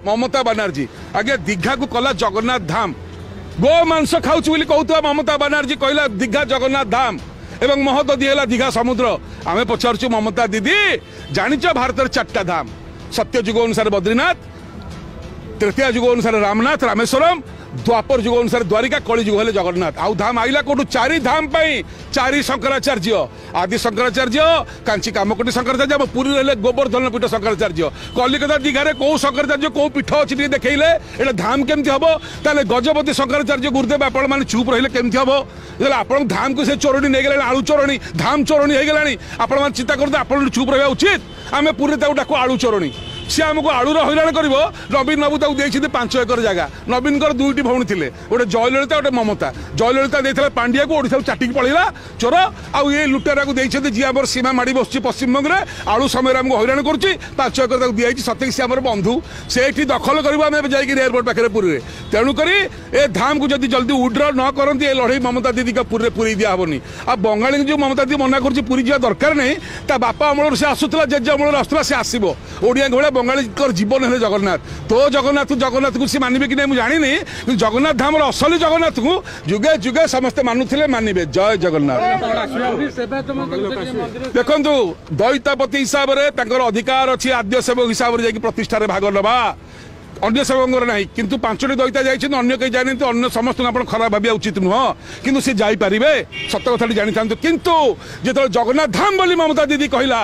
ममता बनर्जी आगे दीघा को कला जगन्नाथ धाम गो मांस खाऊ कहता ममता बनर्जी कहला दीघा जगन्नाथ धाम एवं महोदधि है दीघा समुद्र आम पचारचु ममता दीदी जानिच भारत चार्टा धाम सत्य जुग अनुसार बद्रीनाथ तृतीय जुग अनुसार रामनाथ रामेश्वरम द्वापर जुग अनुसार द्वारिका कली जुग है जगन्नाथ आउ धाम आइला कौटू चारि धाम चारि शंकराचार्य आदि शंकराचार्य कांची कामकोटी शंकराचार्य पुरी रहे गोवर्धन पीठ शंकराचार्य कलिकता दीघारे कौ शंकराचार्य कौ पीठ अच्छी देखले ये धाम केमती हम ताले गजपति शंकराचार्य गुरुदेव आपण मैंने चुप रहिले केमती हम आप धाम को से चोरणी नहीं गला आलू चोरणी धाम चोरणी हो गला आपण चिंता करते आप चुप रहा उचित आम पूरी डाकू आलू चोरणी सी आमको आलूर हईराण कर नवीन बाबू देखते 5 एकर जगह नवीन दुईटी भौणी थे गोटे जयललिता गोटे ममता जयललिता देता पांड्या को ओडिशा चाटिक पड़ेगा चोर आउ ये लुटेरा को देखते जी आम सीमा माड़ी बस पश्चिमबंग में आलू समय आमको हईराण कर 5 एकर दिखाई सत्य सी आम बंधु से दखल कर एयरपोर्ट पाखे पुरी में तेणुक ए धाम को जब जल्दी उड्र न करती ये लड़े ममता दीदी का पुरी पूरी दिहबनी आ बंगाली जो ममता दीदी मना कर पूरी जा दरकार नहीं ता बापा अमल से आसूला जेजे अमल आसूला से आसो ओडिया भाया बंगाली जीवन है जगन्नाथ तो जगन्नाथ को सी मानवे कि नहीं मुझे जानी जगन्नाथ धाम असली जगन्नाथ को जुगे जुगे समस्ते मानुले मानवे जय जगन्नाथ देखु दैतापति हिसाब से अधिकार अच्छी आद्य सेवक हिसाब से प्रतिष्ठार भाग नवा अन्य सेवक ना किंतु 5टी दैता जाइए अन्य कहीं जानी अन्य समस्त आप खराब भाविया उचित नुह किंतु सी जापारे सत कथा जानी था किंतु जो जगन्नाथ धाम बोली ममता दीदी कहला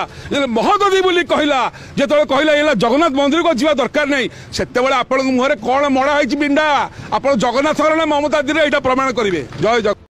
महोदधि बोली कहला जो कहला जगन्नाथ मंदिर को जीवा दरकार नहीं से आपण मुहर कौन मड़ा है बिंडा आप जगन्नाथ ना ममता दीदी यहाँ प्रमाण करेंगे जय जगन्नाथ।